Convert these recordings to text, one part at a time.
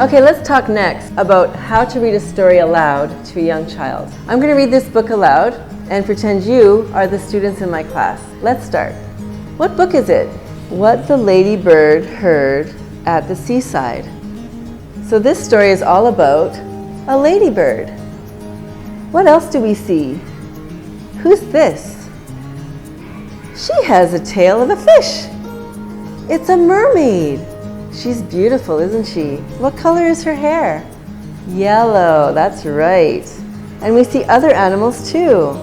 Okay, let's talk next about how to read a story aloud to a young child. I'm going to read this book aloud and pretend you are the students in my class. Let's start. What book is it? What the Ladybird Heard at the Seaside. So this story is all about a ladybird. What else do we see? Who's this? She has a tail of a fish. It's a mermaid. She's beautiful, isn't she? What color is her hair? Yellow, that's right. And we see other animals too.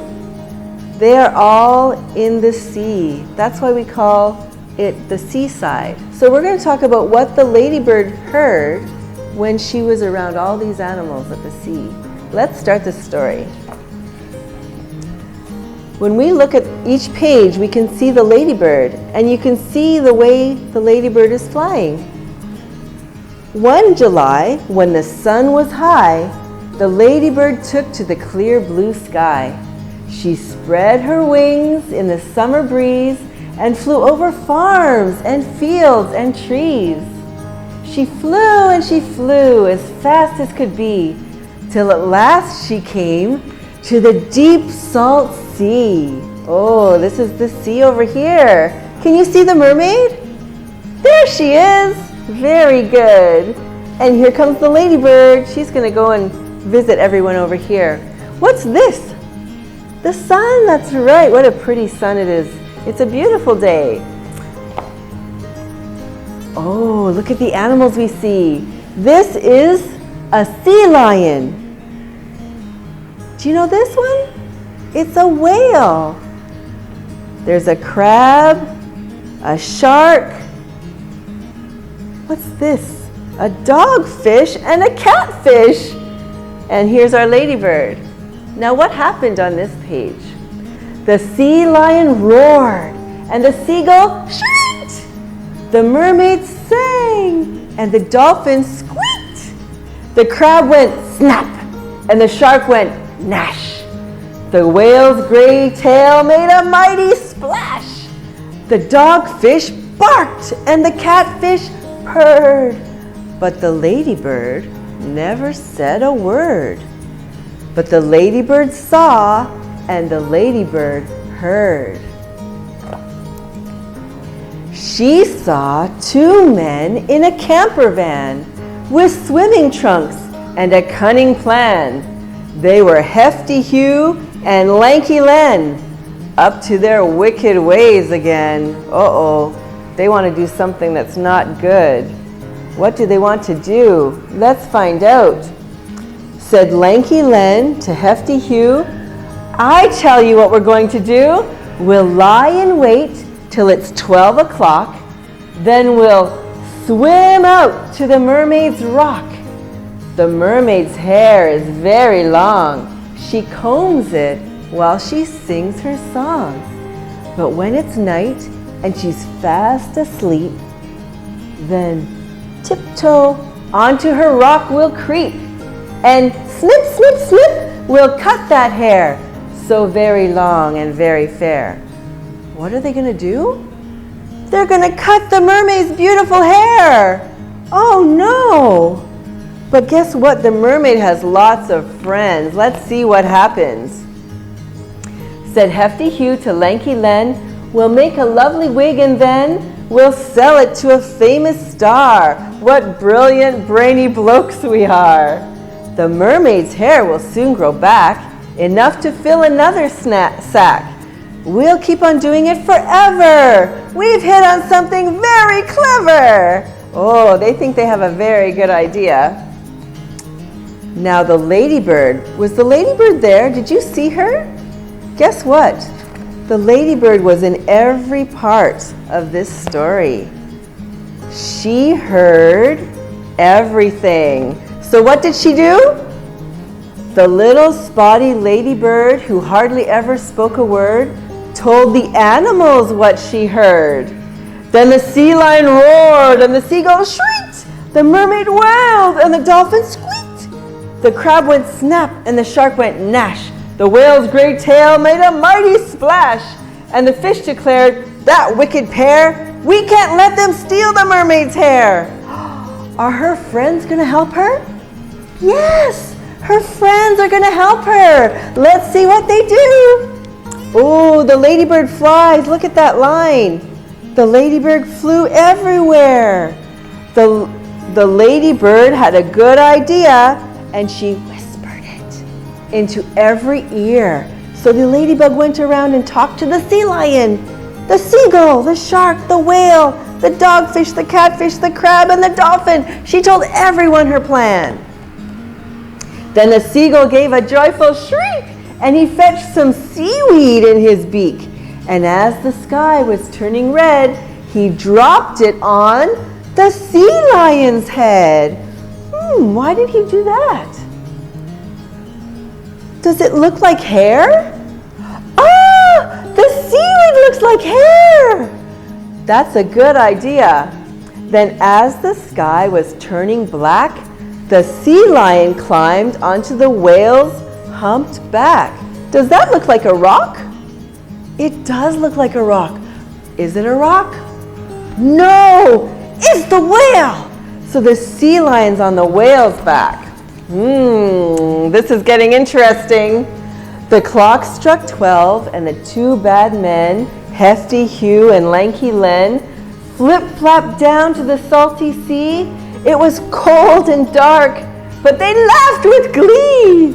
They are all in the sea. That's why we call it the seaside. So we're going to talk about what the ladybird heard when she was around all these animals at the sea. Let's start the story. When we look at each page, we can see the ladybird, and you can see the way the ladybird is flying. One July, when the sun was high, the ladybird took to the clear blue sky. She spread her wings in the summer breeze and flew over farms and fields and trees. She flew and she flew as fast as could be, till at last she came to the deep salt sea. Oh, this is the sea over here. Can you see the mermaid? There she is. Very good. And here comes the ladybird. She's going to go and visit everyone over here. What's this? The sun. That's right. What a pretty sun it is. It's a beautiful day. Oh, look at the animals we see. This is a sea lion. Do you know this one? It's a whale. There's a crab, a shark. What's this? A dogfish and a catfish. And here's our ladybird. Now what happened on this page? The sea lion roared and the seagull shrieked. The mermaid sang and the dolphin squeaked. The crab went snap and the shark went gnash. The whale's gray tail made a mighty splash. The dogfish barked and the catfish purred, but the ladybird never said a word. But the ladybird saw and the ladybird heard. She saw two men in a camper van with swimming trunks and a cunning plan. They were Hefty Hugh and Lanky Len, up to their wicked ways again. Uh-oh. They want to do something that's not good. What do they want to do? Let's find out. Said Lanky Len to Hefty Hugh, I tell you what we're going to do. We'll lie in wait till it's 12 o'clock. Then we'll swim out to the mermaid's rock. The mermaid's hair is very long. She combs it while she sings her song. But when it's night and she's fast asleep, then tiptoe onto her rock we'll creep, and snip, snip, snip, we'll cut that hair, so very long and very fair. What are they going to do? They're going to cut the mermaid's beautiful hair. Oh no! But guess what? The mermaid has lots of friends. Let's see what happens. Said Hefty Hugh to Lanky Len, we'll make a lovely wig and then we'll sell it to a famous star. What brilliant, brainy blokes we are. The mermaid's hair will soon grow back, enough to fill another sack. We'll keep on doing it forever. We've hit on something very clever. Oh, they think they have a very good idea. Now the ladybird, was the ladybird there? Did you see her? Guess what? The ladybird was in every part of this story. She heard everything. So what did she do? The little spotty ladybird, who hardly ever spoke a word, told the animals what she heard. Then the sea lion roared and the seagull shrieked. The mermaid wailed and the dolphin squeaked. The crab went snap and the shark went gnash. The whale's gray tail made a mighty splash. And the fish declared, that wicked pair, we can't let them steal the mermaid's hair. Are her friends going to help her? Yes, her friends are going to help her. Let's see what they do. Oh, the ladybird flies. Look at that line. The ladybird flew everywhere. The ladybird had a good idea, and she whispered it into every ear. So the ladybug went around and talked to the sea lion, the seagull, the shark, the whale, the dogfish, the catfish, the crab, and the dolphin. She told everyone her plan. Then the seagull gave a joyful shriek, and he fetched some seaweed in his beak. And as the sky was turning red, he dropped it on the sea lion's head. Why did he do that? Does it look like hair? Ah, the seaweed looks like hair. That's a good idea. Then as the sky was turning black, the sea lion climbed onto the whale's humped back. Does that look like a rock? It does look like a rock. Is it a rock? No, it's the whale. So the sea lion's on the whale's back. This is getting interesting. The clock struck 12, and the two bad men, Hefty Hugh and Lanky Len, flip-flapped down to the salty sea. It was cold and dark, but they laughed with glee.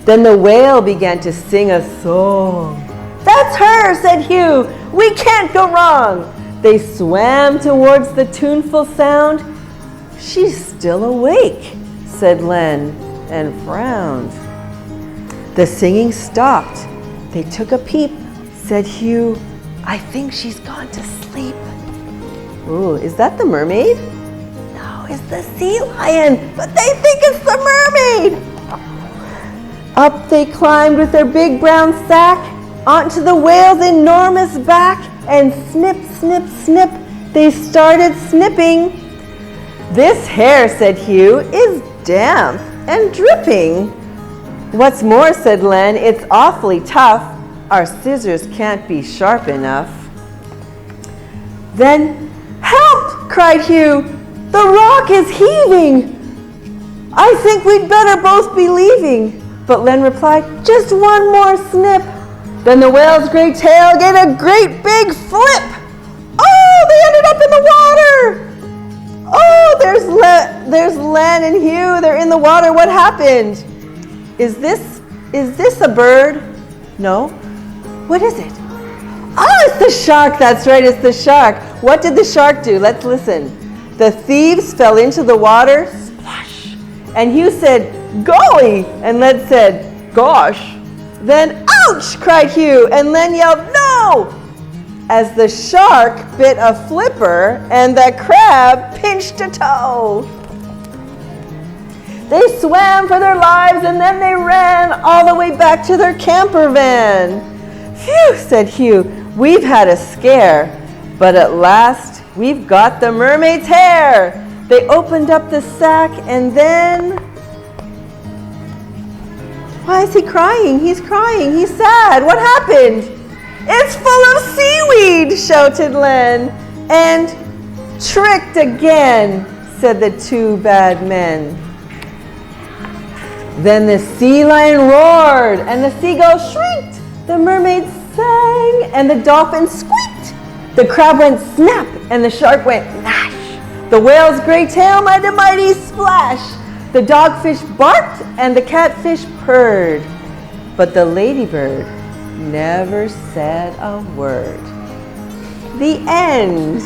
Then the whale began to sing a song. That's her, said Hugh. We can't go wrong. They swam towards the tuneful sound. She's still awake, said Len, and frowned. The singing stopped. They took a peep. Said Hugh, I think she's gone to sleep. Ooh, is that the mermaid? No, it's the sea lion, but they think it's the mermaid. Up they climbed with their big brown sack onto the whale's enormous back, and snip, snip, snip, they started snipping. This hair, said Hugh, is damp and dripping. What's more, said Len, it's awfully tough. Our scissors can't be sharp enough. Then, help, cried Hugh, the rock is heaving. I think we'd better both be leaving. But Len replied, just one more snip. Then the whale's great tail gave a great big flip. Oh, they ended up in the water. Oh, there's Len and Hugh. They're in the water. What happened? Is this a bird? No. What is it? Oh, it's the shark. That's right, it's the shark. What did the shark do? Let's listen. The thieves fell into the water, splash. And Hugh said, golly, and Len said, gosh. Then, ouch, cried Hugh, and Len yelled, no, as the shark bit a flipper and the crab pinched a toe. They swam for their lives, and then they ran all the way back to their camper van. Phew, said Hugh, we've had a scare, but at last we've got the mermaid's hair. They opened up the sack, and then... Why is he crying? He's crying. He's sad. What happened? It's full of seaweed, shouted Len. And tricked again, said the two bad men. Then the sea lion roared, and the seagull shrieked. The mermaid sang, and the dolphin squeaked. The crab went snap, and the shark went gnash. The whale's great tail made a mighty splash. The dogfish barked, and the catfish purred. But the ladybird never said a word. The end.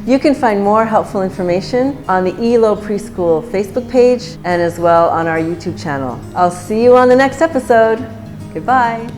You can find more helpful information on the ILO Preschool Facebook page and as well on our YouTube channel. I'll see you on the next episode. Goodbye.